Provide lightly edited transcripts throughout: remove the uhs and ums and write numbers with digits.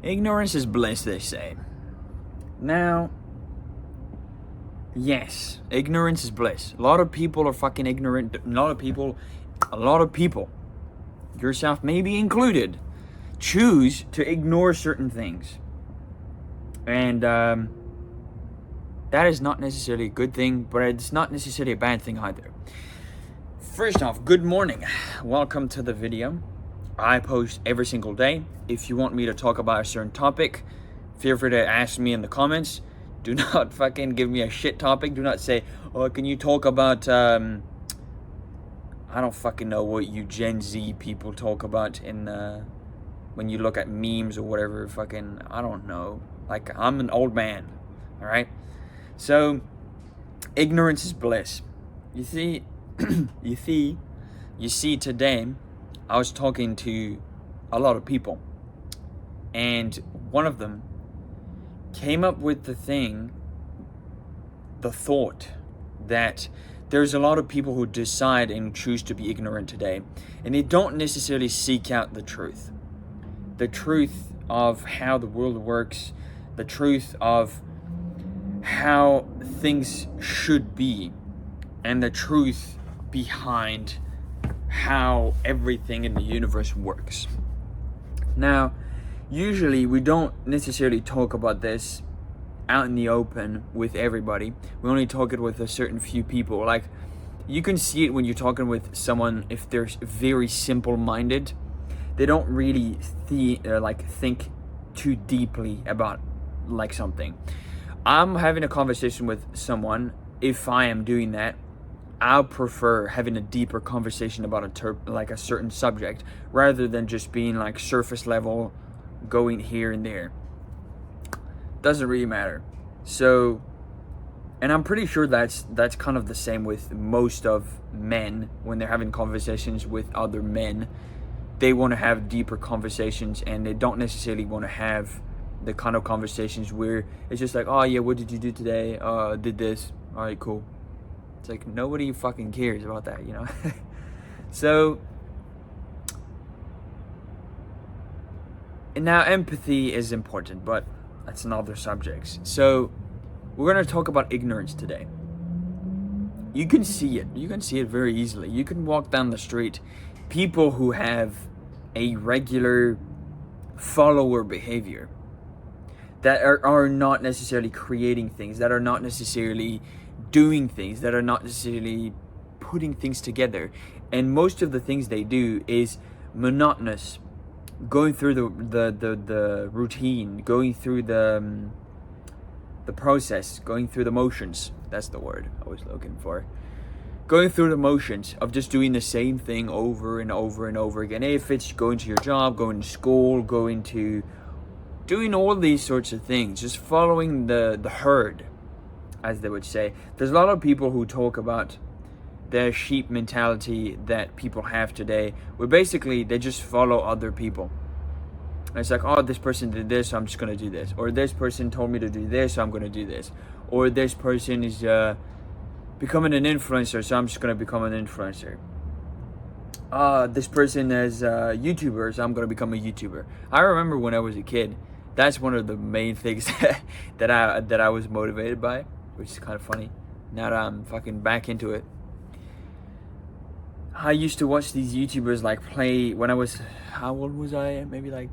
Ignorance is bliss, they say. Now, yes, ignorance is bliss. A lot of people are fucking ignorant. A lot of people, yourself maybe included, choose to ignore certain things. And that is not necessarily a good thing, but it's not necessarily a bad thing either. First off, good morning. Welcome to the video. I post every single day. If you want me to talk about a certain topic, feel free to ask me in the comments. Do not fucking give me a shit topic. Do not say, oh, can you talk about, I don't fucking know what you Gen Z people talk about in, when you look at memes or whatever, fucking, I don't know. Like, I'm an old man, all right? So, ignorance is bliss. You see, today, I was talking to a lot of people, and one of them came up with the thought that there's a lot of people who decide and choose to be ignorant today, and they don't necessarily seek out the truth of how the world works, the truth of how things should be, and the truth behind how everything in the universe works. Now, usually we don't necessarily talk about this out in the open with everybody. We only talk it with a certain few people. Like, you can see it when you're talking with someone, if they're very simple-minded, they don't really think too deeply about like something. I'm having a conversation with someone. If I am doing that, I'll prefer having a deeper conversation about a certain subject, rather than just being like surface level, going here and there. Doesn't really matter. So, and I'm pretty sure that's kind of the same with most of men when they're having conversations with other men. They want to have deeper conversations, and they don't necessarily want to have the kind of conversations where it's just like, oh yeah, what did you do today? Did this. All right, cool. It's like, nobody fucking cares about that, you know? So, and now empathy is important, but that's another subject. So, we're going to talk about ignorance today. You can see it. You can see it very easily. You can walk down the street. People who have a regular follower behavior, that are not necessarily creating things, that are not necessarily doing things, that are not necessarily putting things together. And most of the things they do is monotonous, going through the routine, going through the process, going through the motions. That's the word I was looking for. Going through the motions of just doing the same thing over and over and over again. If it's going to your job, going to school, doing all these sorts of things, just following the herd, as they would say. There's a lot of people who talk about the sheep mentality that people have today, where basically they just follow other people. And it's like, oh, this person did this, so I'm just going to do this. Or this person told me to do this, so I'm going to do this. Or this person is becoming an influencer, so I'm just going to become an influencer. This person is a YouTuber, so I'm going to become a YouTuber. I remember when I was a kid, that's one of the main things that I was motivated by, which is kind of funny. Now that I'm fucking back into it. I used to watch these YouTubers like play when I was, how old was I? Maybe like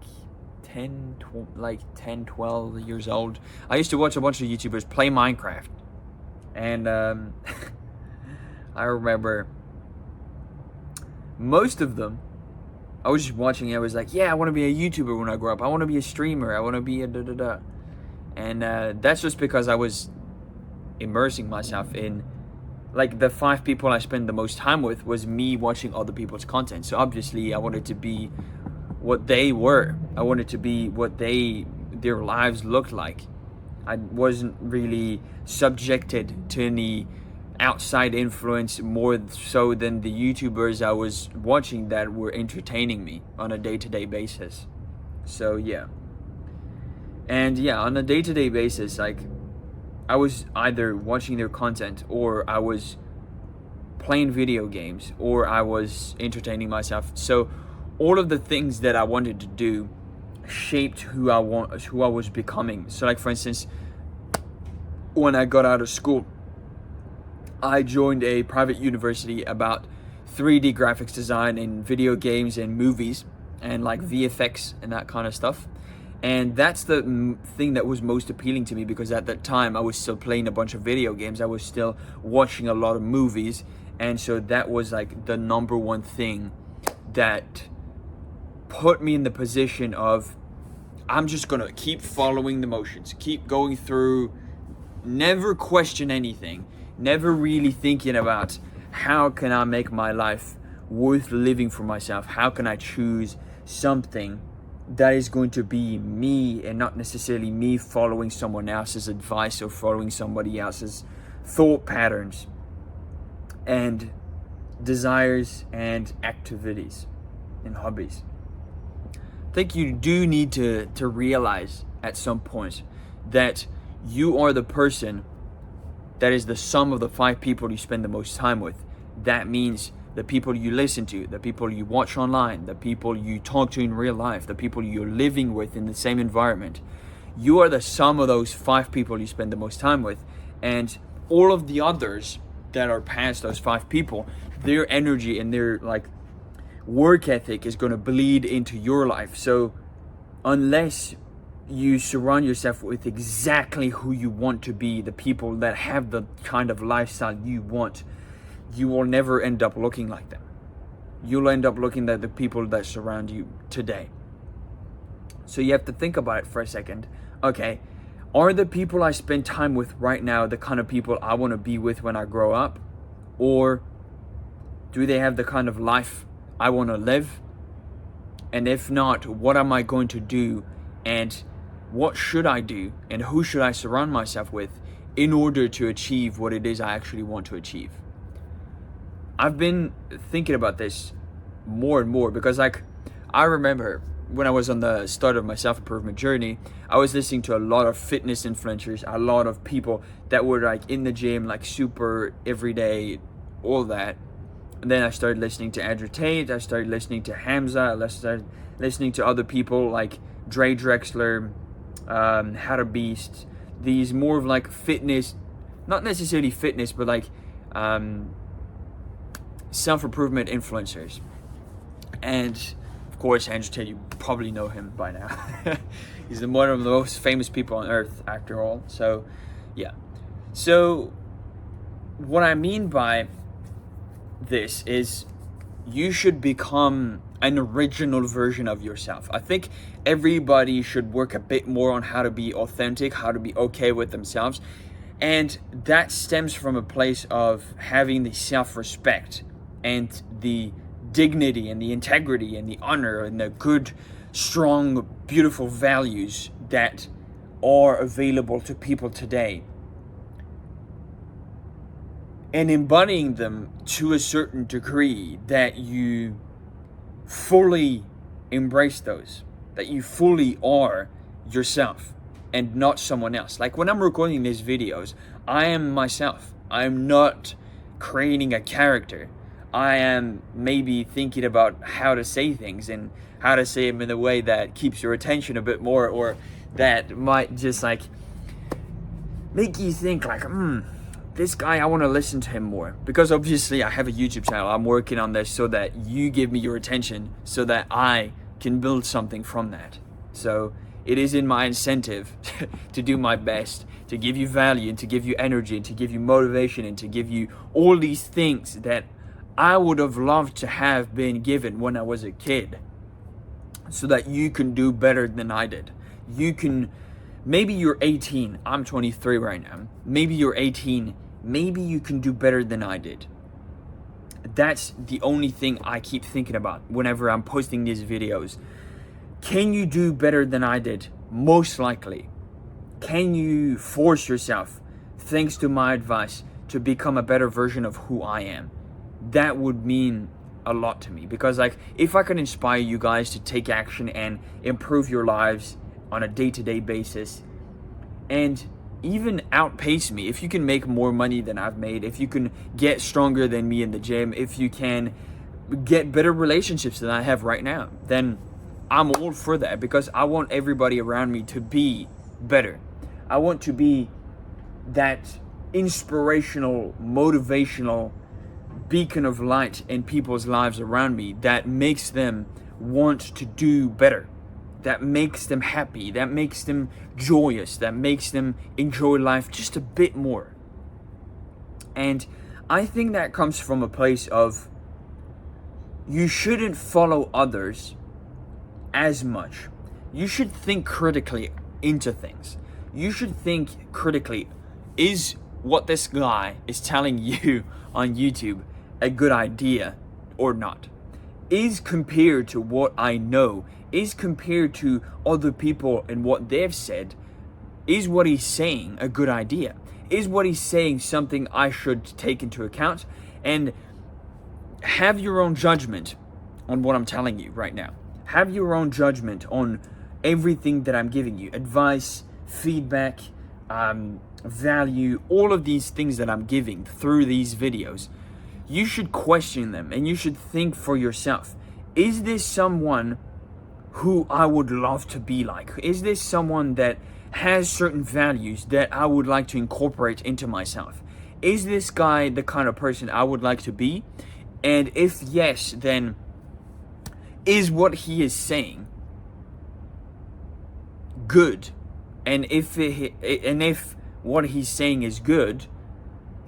10, 12 years old. I used to watch a bunch of YouTubers play Minecraft. And I remember most of them, I was just watching it. I was like, yeah, I want to be a YouTuber when I grow up. I want to be a streamer. I want to be a da-da-da. And that's just because I was immersing myself in, like, the 5 people I spend the most time with was me watching other people's content. So obviously I wanted to be what they were. I wanted to be what their lives looked like. I wasn't really subjected to any outside influence more so than the YouTubers I was watching that were entertaining me on a day-to-day basis. So yeah. And yeah, on a day-to-day basis, like, I was either watching their content, or I was playing video games, or I was entertaining myself. So all of the things that I wanted to do shaped who I was becoming. So like, for instance, when I got out of school, I joined a private university about 3D graphics design and video games and movies and like VFX and that kind of stuff. And that's the thing that was most appealing to me, because at that time I was still playing a bunch of video games, I was still watching a lot of movies, and so that was like the number one thing that put me in the position of, I'm just gonna keep following the motions, keep going through, never question anything, never really thinking about how can I make my life worth living for myself, how can I choose something that is going to be me and not necessarily me following someone else's advice or following somebody else's thought patterns and desires and activities and hobbies. I think you do need to realize at some point that you are the person that is the sum of the 5 people you spend the most time with. That means the people you listen to, the people you watch online, the people you talk to in real life, the people you're living with in the same environment. You are the sum of those 5 people you spend the most time with. And all of the others that are past those 5 people, their energy and their like work ethic is going to bleed into your life. So unless you surround yourself with exactly who you want to be, the people that have the kind of lifestyle you want, you will never end up looking like them. You'll end up looking like the people that surround you today. So you have to think about it for a second. Okay, are the people I spend time with right now the kind of people I want to be with when I grow up? Or do they have the kind of life I want to live? And if not, what am I going to do? And what should I do? And who should I surround myself with in order to achieve what it is I actually want to achieve? I've been thinking about this more and more, because like, I remember when I was on the start of my self-improvement journey, I was listening to a lot of fitness influencers, a lot of people that were like in the gym, like super everyday, all that. And then I started listening to Andrew Tate, I started listening to Hamza, I started listening to other people like Dre Drexler, How to Beast, these more of like fitness, not necessarily fitness, but like self-improvement influencers. And of course, Andrew Tate, you probably know him by now. He's one of the most famous people on earth after all. So yeah, so what I mean by this is you should become an original version of yourself. I think everybody should work a bit more on how to be authentic, how to be okay with themselves, and that stems from a place of having the self-respect and the dignity and the integrity and the honor and the good, strong, beautiful values that are available to people today, and embodying them to a certain degree that you fully embrace those, that you fully are yourself and not someone else. Like when I'm recording these videos, I am myself. I'm not creating a character. I am maybe thinking about how to say things and how to say them in a way that keeps your attention a bit more, or that might just like make you think like, this guy, I want to listen to him more. Because obviously I have a YouTube channel. I'm working on this so that you give me your attention, so that I can build something from that. So it is in my incentive to do my best, to give you value and to give you energy and to give you motivation and to give you all these things that I would have loved to have been given when I was a kid, so that you can do better than I did. You can, maybe you're 18, I'm 23 right now. Maybe you're 18, maybe you can do better than I did. That's the only thing I keep thinking about whenever I'm posting these videos. Can you do better than I did? Most likely. Can you force yourself, thanks to my advice, to become a better version of who I am? That would mean a lot to me, because like, if I can inspire you guys to take action and improve your lives on a day-to-day basis, and even outpace me, if you can make more money than I've made, if you can get stronger than me in the gym, if you can get better relationships than I have right now, then I'm all for that, because I want everybody around me to be better. I want to be that inspirational, motivational beacon of light in people's lives around me that makes them want to do better, that makes them happy, that makes them joyous, that makes them enjoy life just a bit more. And I think that comes from a place of, you shouldn't follow others as much. You should think critically into things. You should think critically, is what this guy is telling you on YouTube a good idea or not? Is compared to what I know, is compared to other people and what they've said, is what he's saying a good idea? Is what he's saying something I should take into account? And have your own judgment on what I'm telling you right now. Have your own judgment on everything that I'm giving you. Advice, feedback, value, all of these things that I'm giving through these videos. You should question them, and you should think for yourself. Is this someone who I would love to be like? Is this someone that has certain values that I would like to incorporate into myself? Is this guy the kind of person I would like to be? And if yes, then is what he is saying good? And if what he's saying is good,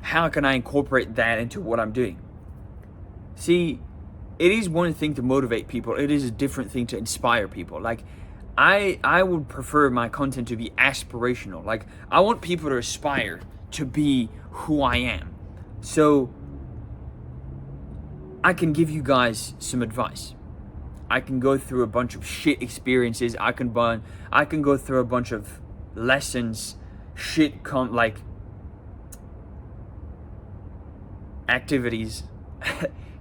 how can I incorporate that into what I'm doing? See, it is one thing to motivate people. It is a different thing to inspire people. Like, I would prefer my content to be aspirational. Like, I want people to aspire to be who I am. So I can give you guys some advice. I can go through a bunch of shit experiences. I can go through a bunch of lessons, like activities,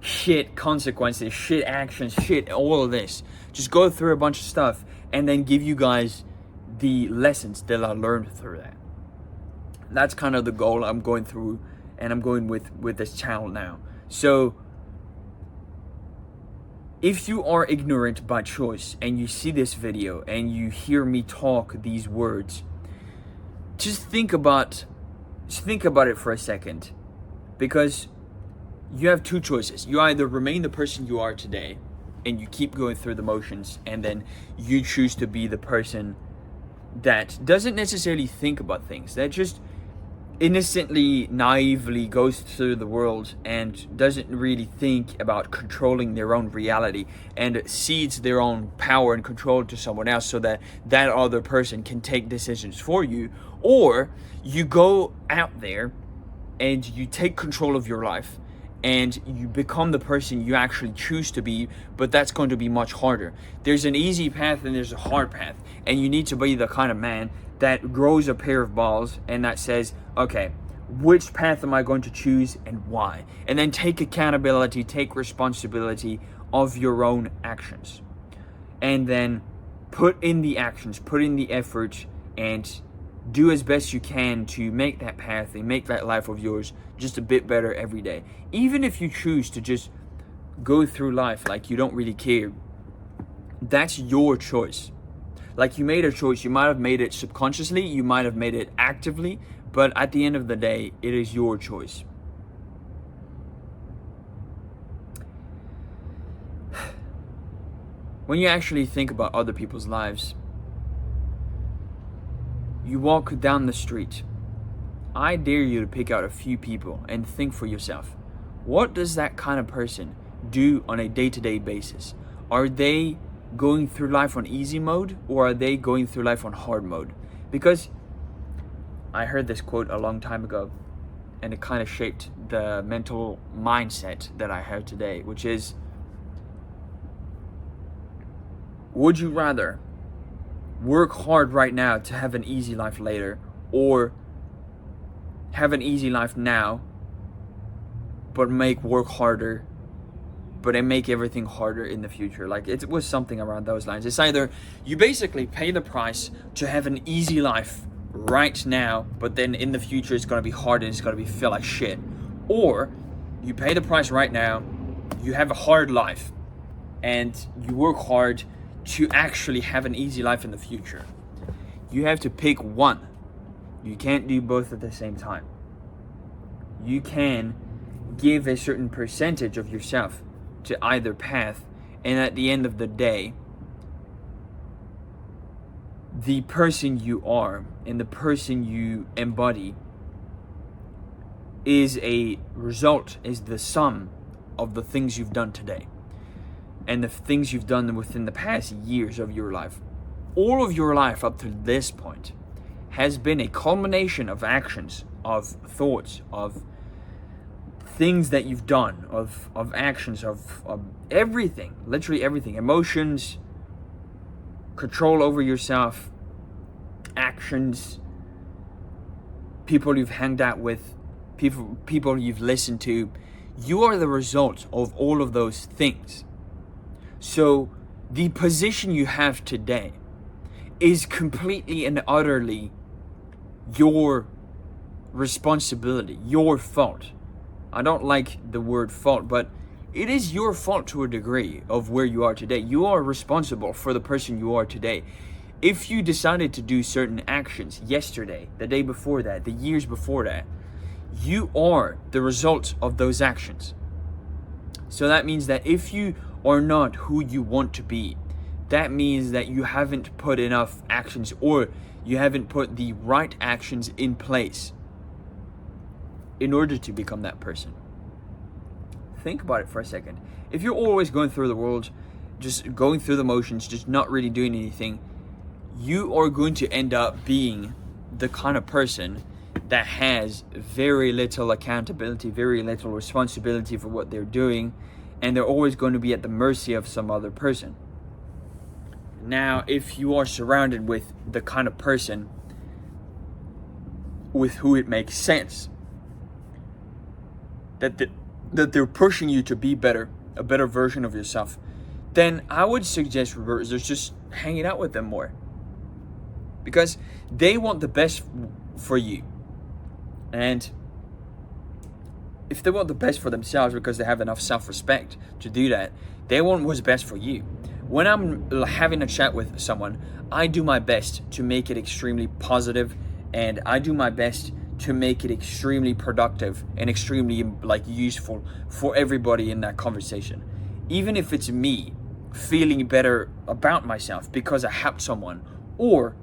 shit consequences, shit actions, shit all of this. Just go through a bunch of stuff and then give you guys the lessons that I learned through that. That's kind of the goal I'm going through, and I'm going with this channel now. So if you are ignorant by choice and you see this video and you hear me talk these words, just think about it for a second, because you have two choices. You either remain the person you are today and you keep going through the motions, and then you choose to be the person that doesn't necessarily think about things, that just innocently, naively goes through the world and doesn't really think about controlling their own reality and cedes their own power and control to someone else so that that other person can take decisions for you. Or you go out there and you take control of your life and you become the person you actually choose to be, but that's going to be much harder. There's an easy path and there's a hard path, and you need to be the kind of man that grows a pair of balls and that says, okay, which path am I going to choose and why? And then take accountability, take responsibility of your own actions. And then put in the actions, put in the effort, and do as best you can to make that path and make that life of yours just a bit better every day. Even if you choose to just go through life like you don't really care, that's your choice. Like, you made a choice. You might have made it subconsciously, you might have made it actively, but at the end of the day, it is your choice. When you actually think about other people's lives, you walk down the street. I dare you to pick out a few people and think for yourself, what does that kind of person do on a day-to-day basis? Are they going through life on easy mode, or are they going through life on hard mode? Because I heard this quote a long time ago, and it kind of shaped the mental mindset that I have today, which is, would you rather work hard right now to have an easy life later, or have an easy life now but make work harder, but then make everything harder in the future? Like, it was something around those lines. It's either you basically pay the price to have an easy life right now, but then in the future it's going to be hard and it's going to feel like shit, or you pay the price right now, you have a hard life and you work hard to actually have an easy life in the future. You have to pick one. You can't do both at the same time. You can give a certain percentage of yourself to either path, and at the end of the day, the person you are and the person you embody is a result, is the sum of the things you've done today and the things you've done within the past years of your life. All of your life up to this point has been a culmination of actions, of thoughts, of things that you've done, of actions, of everything, literally everything, emotions, control over yourself, actions, people you've hanged out with, people you've listened to. You are the result of all of those things. So the position you have today is completely and utterly your responsibility, your fault. I don't like the word fault, but it is your fault to a degree of where you are today. You are responsible for the person you are today. If you decided to do certain actions yesterday, the day before that, the years before that, you are the result of those actions. So that means that if you are not who you want to be, that means that you haven't put enough actions, or you haven't put the right actions in place in order to become that person. Think about it for a second. If you're always going through the world, just going through the motions, just not really doing anything, you are going to end up being the kind of person that has very little accountability, very little responsibility for what they're doing, and they're always going to be at the mercy of some other person. Now, if you are surrounded with the kind of person with who it makes sense that they're pushing you to be better, a better version of yourself, then I would suggest just hanging out with them more, because they want the best for you. And if they want the best for themselves because they have enough self-respect to do that, they want what's best for you. When I'm having a chat with someone, I do my best to make it extremely positive, and I do my best to make it extremely productive and extremely useful for everybody in that conversation. Even if it's me feeling better about myself because I helped someone, or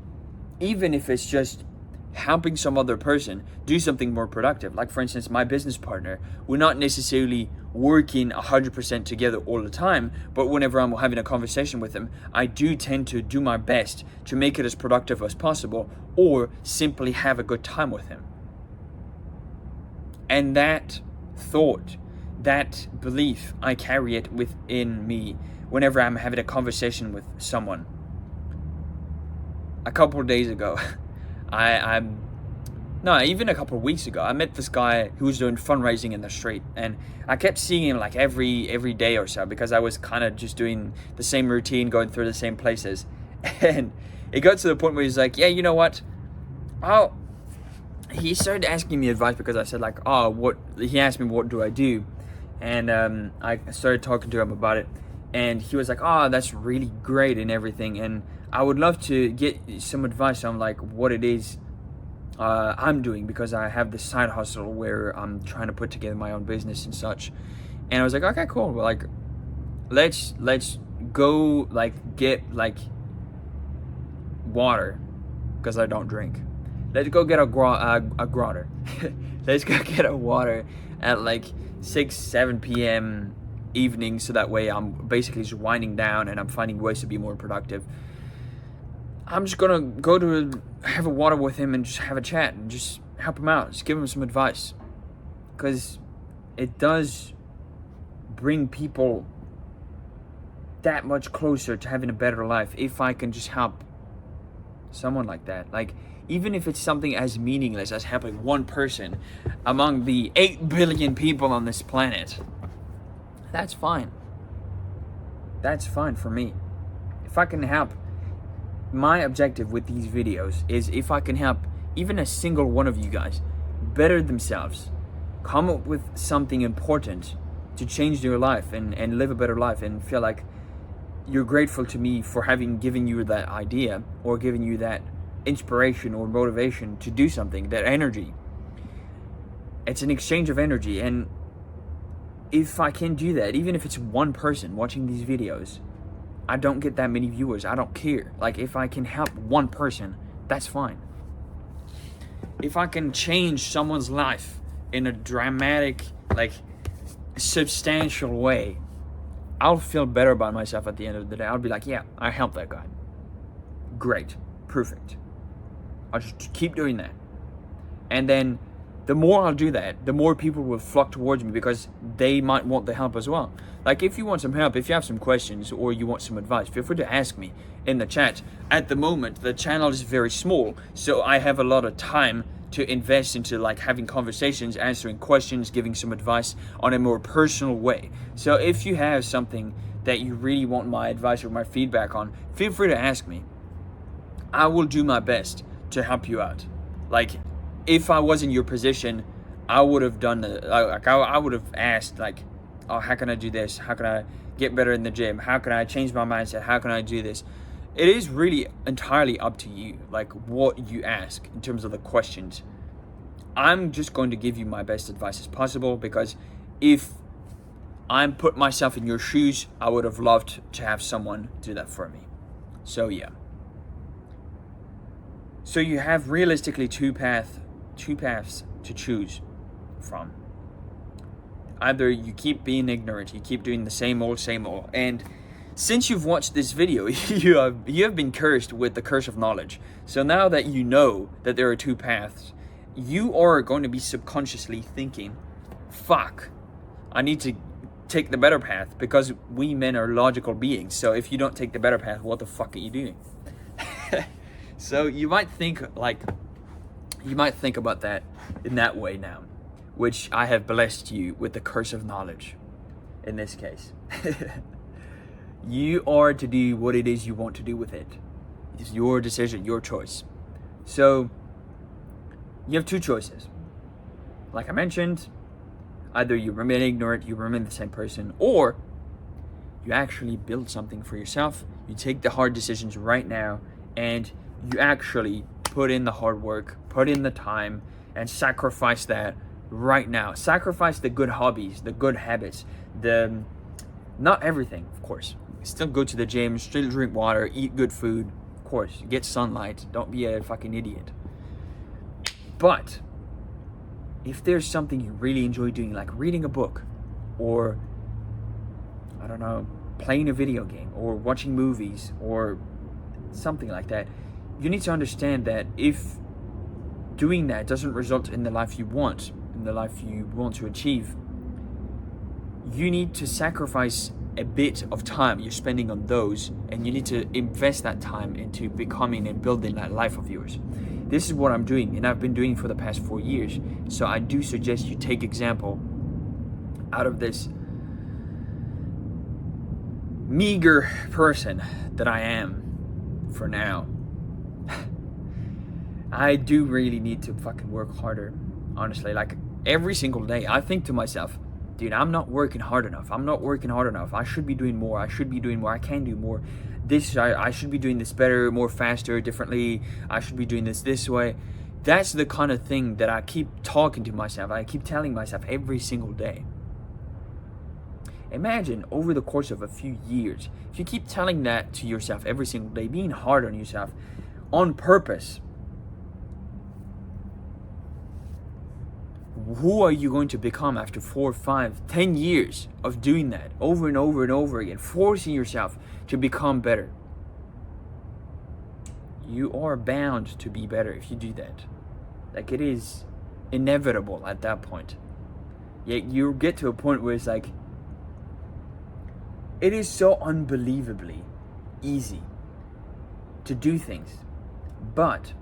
even if it's just helping some other person do something more productive. Like, for instance, my business partner, we're not necessarily working 100% together all the time, but whenever I'm having a conversation with him, I do tend to do my best to make it as productive as possible, or simply have a good time with him. And that thought, that belief, I carry it within me whenever I'm having a conversation with someone. A couple of days ago, even a couple of weeks ago, I met this guy who was doing fundraising in the street, and I kept seeing him like every day or so, because I was kind of just doing the same routine, going through the same places. And it got to the point where he's like, yeah, you know what? He started asking me advice, because I said he asked me what do I do, and I started talking to him about it, and he was like, that's really great and everything, and I would love to get some advice on what it is I'm doing, because I have this side hustle where I'm trying to put together my own business and such. And I was like, okay, cool. Well, let's go get water, because I don't drink. Let's go get a water. Let's go get a water at 6, 7 p.m. evening, so that way I'm basically just winding down and I'm finding ways to be more productive. I'm just gonna go to have a water with him and just have a chat and just help him out, just give him some advice, because it does bring people that much closer to having a better life if I can just help someone like that. Even if it's something as meaningless as helping one person among the 8 billion people on this planet, that's fine. That's fine for me. If I can help, my objective with these videos is if I can help even a single one of you guys better themselves, come up with something important to change their life and live a better life, and feel like you're grateful to me for having given you that idea or giving you that inspiration or motivation to do something, that energy. It's an exchange of energy, and if I can do that, even if it's one person watching these videos, I don't get that many viewers, I don't care. Like, if I can help one person, that's fine. If I can change someone's life in a dramatic, like, substantial way, I'll feel better about myself at the end of the day. I'll be like, yeah, I helped that guy. Great. Perfect. I'll just keep doing that. And then the more I'll do that, the more people will flock towards me because they might want the help as well. Like, if you want some help, if you have some questions or you want some advice, feel free to ask me in the chat. At the moment, the channel is very small, so I have a lot of time to invest into like having conversations, answering questions, giving some advice on a more personal way. So if you have something that you really want my advice or my feedback on, feel free to ask me. I will do my best to help you out. Like, if I was in your position, I would have done I would have asked, like, oh, how can I do this? How can I get better in the gym? How can I change my mindset? How can I do this? It is really entirely up to you, like what you ask in terms of the questions. I'm just going to give you my best advice as possible, because if I'm put myself in your shoes, I would have loved to have someone do that for me. So yeah. So you have realistically two paths to choose from. Either you keep being ignorant, you keep doing the same old, and since you've watched this video, you have been cursed with the curse of knowledge. So now that you know that there are two paths, you are going to be subconsciously thinking, fuck, I need to take the better path, because we men are logical beings. So if you don't take the better path, what the fuck are you doing? So you might think about that in that way now, which I have blessed you with the curse of knowledge in this case. You are to do what it is you want to do with it. It's your decision, your choice. So you have two choices. Like I mentioned, either you remain ignorant, you remain the same person, or you actually build something for yourself. You take the hard decisions right now, and you actually put in the hard work, put in the time, and sacrifice that right now. Sacrifice the good hobbies, the good habits, not everything, of course. Still go to the gym, still drink water, eat good food, of course. Get sunlight, don't be a fucking idiot. But if there's something you really enjoy doing, like reading a book, or, I don't know, playing a video game, or watching movies, or something like that, you need to understand that if doing that doesn't result in the life you want, in the life you want to achieve, you need to sacrifice a bit of time you're spending on those, and you need to invest that time into becoming and building that life of yours. This is what I'm doing, and I've been doing for the past 4 years. So I do suggest you take example out of this meager person that I am for now. I do really need to fucking work harder, honestly. Like, every single day I think to myself, dude, I'm not working hard enough. I should be doing more. I can do more. I should be doing this better, more faster, differently. I should be doing this way. That's the kind of thing that I keep talking to myself. I keep telling myself every single day. Imagine over the course of a few years, if you keep telling that to yourself every single day, being hard on yourself on purpose, who are you going to become after 4, 5, 10 years of doing that over and over and over again, forcing yourself to become better? You are bound to be better if you do that. Like, it is inevitable at that point. Yet you get to a point where it's like, it is so unbelievably easy to do things, but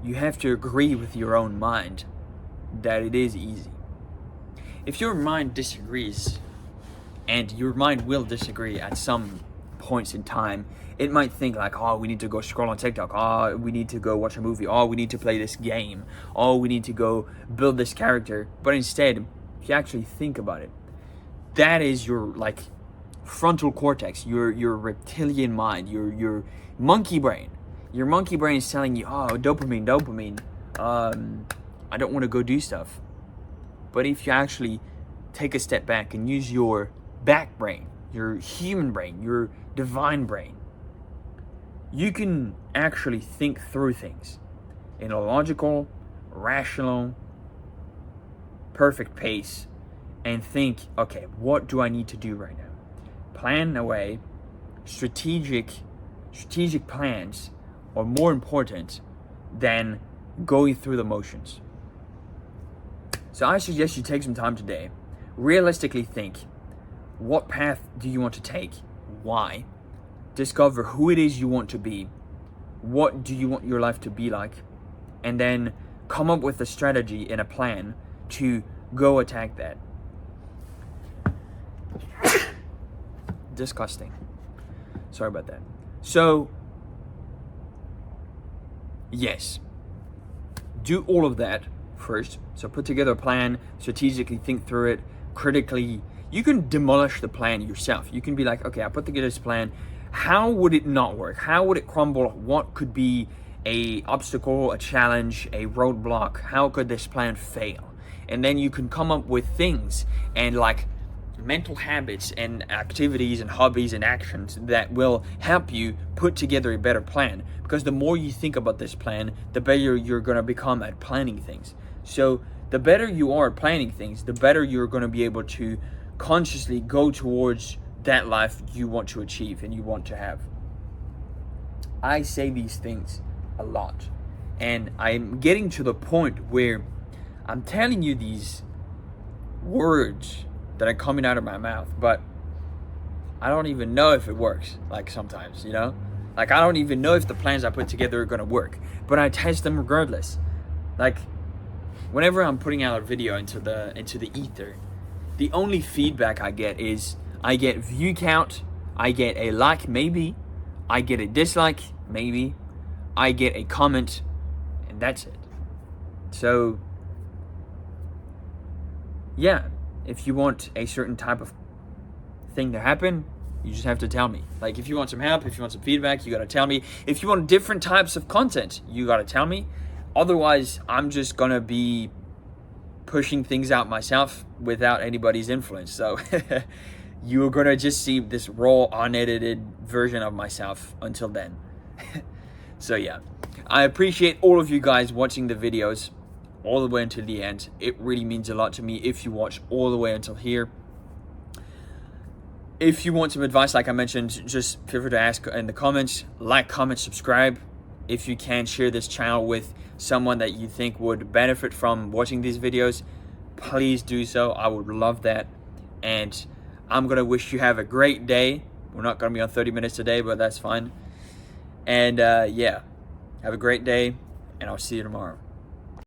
you have to agree with your own mind that it is easy. If your mind disagrees, and your mind will disagree at some points in time, it might think like, oh, we need to go scroll on TikTok, oh, we need to go watch a movie, oh, we need to play this game, oh, we need to go build this character. But instead, if you actually think about it, that is your like frontal cortex, your reptilian mind, your monkey brain. Your monkey brain is telling you, oh, dopamine. I don't want to go do stuff. But if you actually take a step back and use your back brain, your human brain, your divine brain, you can actually think through things in a logical, rational, perfect pace and think, okay, what do I need to do right now? Plan away. Strategic plans are more important than going through the motions. So I suggest you take some time today, realistically think, what path do you want to take? Why? Discover who it is you want to be. What do you want your life to be like? And then come up with a strategy and a plan to go attack that. Disgusting. Sorry about that. So, yes, do all of that first. So put together a plan, strategically think through it, critically. You can demolish the plan yourself. You can be like, okay, I put together this plan. How would it not work? How would it crumble? What could be a obstacle, a challenge, a roadblock? How could this plan fail? And then you can come up with things and like mental habits and activities and hobbies and actions that will help you put together a better plan. Because the more you think about this plan, the better you're going to become at planning things. So the better you are at planning things, the better you're going to be able to consciously go towards that life you want to achieve and you want to have. I say these things a lot, and I'm getting to the point where I'm telling you these words that are coming out of my mouth, but I don't even know if it works. Like sometimes, you know, like I don't even know if the plans I put together are gonna work, but I test them regardless. Like whenever I'm putting out a video into the ether, the only feedback I get is I get view count, I get a like maybe, I get a dislike maybe, I get a comment, and that's it. So yeah, if you want a certain type of thing to happen, you just have to tell me. Like if you want some help, if you want some feedback, you gotta tell me. If you want different types of content, you gotta tell me. Otherwise, I'm just gonna be pushing things out myself without anybody's influence. So you're gonna just see this raw, unedited version of myself until then. So yeah, I appreciate all of you guys watching the videos all the way until the end. It really means a lot to me if you watch all the way until here. If you want some advice, like I mentioned, just feel free to ask in the comments. Like, comment, subscribe. If you can, share this channel with someone that you think would benefit from watching these videos. Please do so. I would love that. And I'm going to wish you have a great day. We're not going to be on 30 minutes today, but that's fine. And yeah, have a great day, and I'll see you tomorrow.